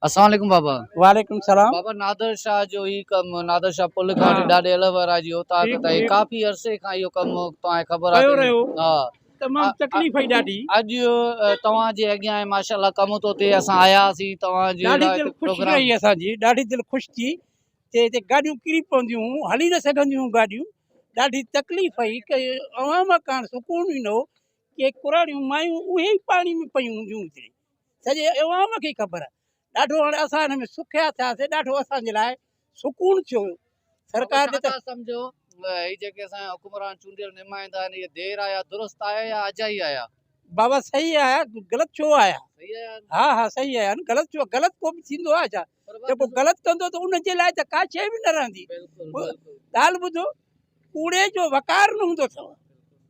अस्सलाम वालेकुम बाबा। वालेकुम सलाम। बाबा नादर शाह जो ही कम नादर शाह पुल खां ॾाढे अलवर जी उतां ताईं काफ़ी अरसे खां इहो कम तव्हांखे ख़बर कयो आहे। रहियो। हाँ तमाम तकलीफ़ आई ॾाढी। अॼु तव्हांजे अॻियां आहे माशाल्लाह कम थो थिए। असां आयासीं तव्हांजे ॾाढी लाइ दिलि ख़ुशि प्रोग्राम रही असांजी, ॾाढी दिलि ख़ुशि थी। हिते गाॾियूं किरी पवंदियूं हुयूं, हली न सघंदियूं गाॾियूं। ॾाढी तकलीफ़ आई की अवाम कान सुकून ई न हो कि कुराड़ियूं मायूं उहे ई पाणी में पयूं हूंदियूं हिते। सॼे अवाम खे ख़बर आहे। ॾाढो हाणे असां हिन में सुखिया थियासीं, ॾाढो असांजे लाइ सुकून थियो। सरकार छा था सम्झो ही जेके असांजा हुकुमरान चूंडियल नुमाइंदा आहिनि, इहे देरि आया दुरुस्त आया या अजा ई आया? बाबा सही आया, ग़लति छो आया? सही आया। हाँ हाँ सही आया न, ग़लति छो? ग़लति को बि थींदो आहे छा? जेको ग़लति कंदो त उनजे लाइ त का शइ बि न रहंदी। ॻाल्हि ॿुधो, कूड़े जो वकार न हूंदो अथव।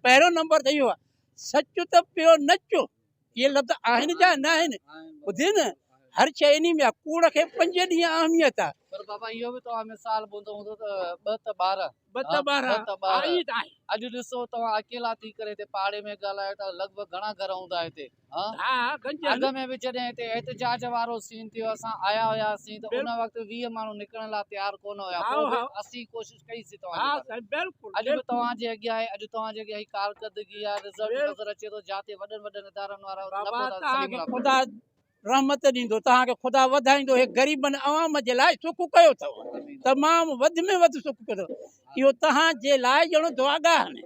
पहिरियों नंबर त इहो आहे, सच त पियो नचो, इहे लफ़्ज़ आहिनि छा? न आहिनि। ॿुधे न, हर शइ इन में आहे। कूड़ खे 5 ॾींहं अहमियत आहे। पर बाबा इहो बि तव्हां मिसाल ॿुधो हूंदो त ॿ त ॿार अॼु ॾिसो तव्हां अकेला थी करे हिते पाड़े में ॻाल्हायो था, लॻभॻि घणा घर हूंदा हिते? अॻ में बि जॾहिं हिते एहतजाज वारो सीन थियो, असां आया हुआसीं त उन वक़्तु 20 माण्हू निकिरण लाइ तयारु कोन हुया। पोइ बि असीं कोशिशि कईसीं तव्हांजे अॼु बि तव्हांजे अॻियां आहे। अॼु तव्हांजे अॻियां ही कारकर्दगी आहे, रिज़ल्ट नज़र अचे थो जाते वॾनि वॾनि इदारनि वारा ख़ुदा रहमत ॾींदो, तव्हांखे ख़ुदा वधाईंदो। हे ग़रीबनि अवाम जे लाइ सुख कयो अथव, तमामु वधि में वधि सुख कयो अथव। इहो तव्हांजे लाइ ॼणो दुआगाह आहिनि।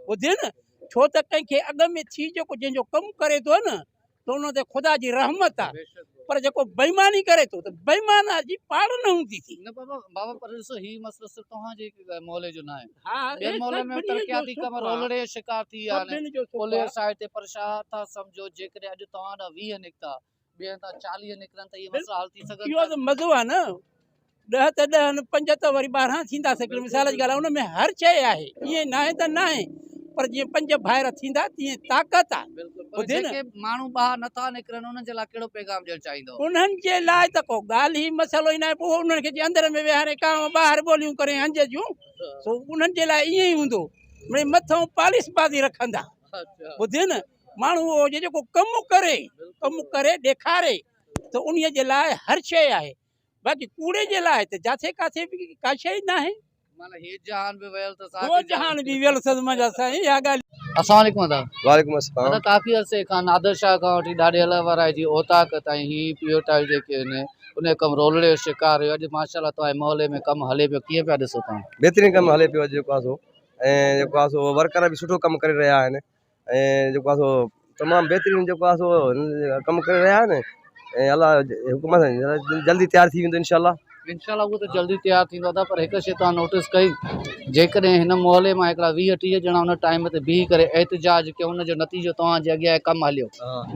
ॿुधे न, छो त कंहिंखे अॻ में थी जेको जंहिंजो कमु करे थो न, त उन ते ख़ुदा जी रहमत आहे। पर जेको बेईमानी करे थो त बेईमान जी पाड़ न हूंदी थी। न बाबा पर ॾिसो ही मसलो सिर्फ़ तव्हांजे मोहल्ले जो न आहे। ॿियनि मोहल्ले में तरक़ियाती कम रोलड़े जो शिकार थी विया आहिनि। पुलिस आहे हिते, पर छा था सम्झो जेकॾहिं अॼु तव्हां ॾांहुं 20 निकिता, ॿियनि तां 40 निकिरनि त इहे मसला हल थी सघनि। इहो त मज़ो आहे न। 10 त 10 5 त वरी 12 थींदा। मिसाल जी ॻाल्हि आहे, उन में हर शइ आहे। ईअं न आहे त न आहे, पर जीअं 5 भाइर थींदा तीअं ताक़त आहे। जेके माण्हू ॿाहिरि नथा निकिरनि उन्हनि जे लाइ कहिड़ो पैगाम ॾियणु चाहींदो? उन्हनि जे लाइ त को ॻाल्हि ई मसइलो ई न आहे। पोइ उन्हनि खे अंदर में विहारे कांव ॿाहिरि ॿोलियूं करे हंज जूं, उन्हनि जे लाइ ईअं ई हूंदो। भई मथां पालिश बाज़ी रखंदा। ॿुधे न, माण्हू उहो जेको कमु करे ॾेखारे त उन जे लाइ हर शइ आहे। बाक़ी कूड़े जे लाइ त जाथे काथे बि का शइ न आहे। वालेकुम अस्सलाम। काफ़ी अरसे खां नादर शाह खां वठी ॾाढे अलवर आहे जी ओताक ताईं ही पियोटाइल जेके आहिनि उन कमु रोलड़े जो शिकार हुयो। अॼु माशाल्लाह तव्हांजे मोहल्ले में कमु हले पियो, कीअं पिया ॾिसो तव्हां? बेहतरीन कमु हले पियो जेको आहे सो, ऐं जेको आहे सो वर्कर बि सुठो कमु करे रहिया आहिनि, ऐं जेको आहे सो तमामु बेहतरीन जेको आहे सो कमु करे रहिया आहिनि। ऐं अलाह हुकुम सां जल्दी तयारु थी वेंदो इंशाल्लाह। उहो त जल्दी तयारु थींदो आहे। पर हिकु शइ तव्हां नोटिस कई, जेकॾहिं हिन मोहल्ले मां हिकिड़ा 20-30 ॼणा हुन टाइम ते बीह करे एहतजाज कयो, हुनजो नतीजो तव्हांजे अॻियां कमु हलियो,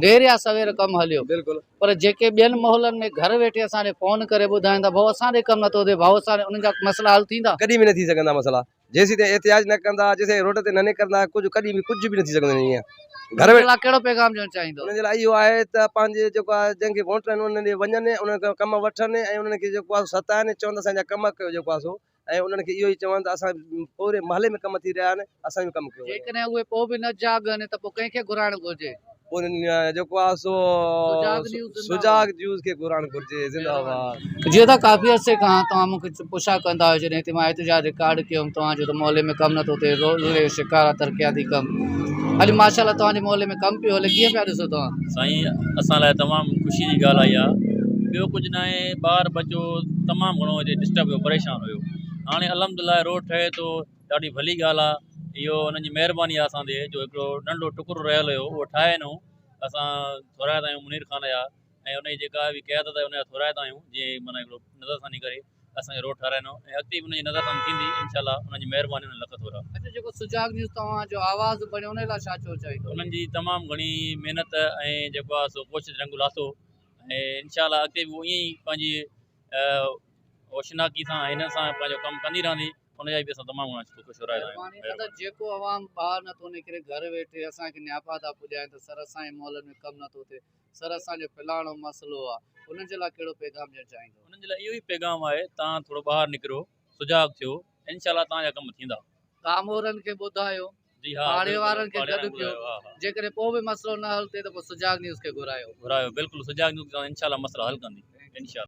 देरि या सवेर कमु हलियो। बिल्कुलु। पर जेके ॿियनि मोहल्लनि में घर वेठे असांखे फ़ोन करे ॿुधाईंदा भाऊ असांजे कमु नथो थिए, भाऊ असां उन्हनि जा मसला हल थींदा? कॾहिं बि न थी सघंदा मसला। जेसीं ताईं एहतिजाज न कंदा, जेसीं रोड ते न निकिरंदा, कॾहिं बि कुझु बि न थी सघंदो। ईअं घर में कहिड़ो पैगाम ॾियणु चाहींदो? उनजे लाइ इहो आहे त पंहिंजे जेको आहे जंहिंखे वोट आहिनि उन्हनि ॾे वञनि, उन्हनि खां कमु वठनि, ऐं उन्हनि खे जेको आहे सताइनि, चवनि असांजा कमु कयो जेको आहे सो, ऐं उन्हनि खे इहो ई चवनि त असां पूरे महले में कमु थी रहिया आहिनि, असां बि कमु कयो। जेकॾहिं उहे पोइ बि न जागनि त पोइ कंहिंखे घुराइणु घुरिजे? पोइ जेको आहे सो सुजाग न्यूज़ खे घुराइणु घुरिजे। ज़िंदाबाद। जीअं त काफ़ी अरसे खां तव्हां मूंखे पुछा कंदा हुयो जॾहिं हिते मां एहतजाज रिकॉर्ड कयुमि तव्हांजो त मोहल्ले में कमु नथो थिए, रोलड़े जो शिकार आहे, तरक़ियाती कमु। अॼु माशाल्लाह तव्हांजे मोहल्ले में कमु पियो हले, कीअं पिया ॾिसो तव्हां? साईं असां लाइ तमामु ख़ुशी जी ॻाल्हि आई आहे। ॿियो कुझु न आहे, ॿार बचो तमामु घणो हिते डिस्टर्ब हुयो, परेशान हुयो। हाणे अल्हम्दुलिल्लाह रोड ठहे थो, ॾाढी भली ॻाल्हि आहे। इहो हुननि जी महिरबानी आहे असां ते, जो हिकिड़ो नंढो टुकुरु रहियल हुयो उहो ठाहे ॾिनो। असां थोराइंदा आहियूं मुनीर खान जा, ऐं उनजी जेका बि क़यादत आहे उनजा थोराइंदा आहियूं, जीअं माना हिकिड़ो नज़रसानी करे असांखे रोड ठाराइणो, ऐं अॻिते बि उनजी नज़रसानी थींदी इंशाल्लाह। उनजी महिरबानी लख थोरा। अच्छा, जेको सुजाग न्यूज़ तव्हांजो आवाज़ बणियो उन लाइ छा चओ चाहींदो? उन्हनि जी तमामु घणी महिनत ऐं जेको आहे सो कोशिशि रंग लाथो, ऐं इंशाल्लाह अॻिते बि ईअं ई पंहिंजी होशनाकी सां हिन सां पंहिंजो कमु कंदी रहंदी। उनजा बि असां तमामु घणा शुक्राना आहियूं। जेको आवाम ॿाहिरि नथो निकिरे, घर वेठे असांखे नियापा था पुॼाइनि त सर असांजे मोहल्ले में कमु नथो थिए, सर असांजो फलाणो मसइलो आहे, उन्हनि जे लाइ कहिड़ो पैगाम ॾियणु चाहींदो? उन्हनि जे लाइ इहो ई पैगाम आहे, तव्हां थोरो ॿाहिरि निकिरो, सुजाग थियो, इंशाल्लाह तव्हांजा कमु थींदा। कामोरनि खे ॿुधायो, पाड़े वारनि खे गॾु कयो, जेकॾहिं पोइ बि मसइलो न हल थिए त पोइ सुजाग न्यूज़ खे घुरायो। बिल्कुलु सुजाग न्यूज़ इंशाल्लाह मसइला हल कंदी। इनशा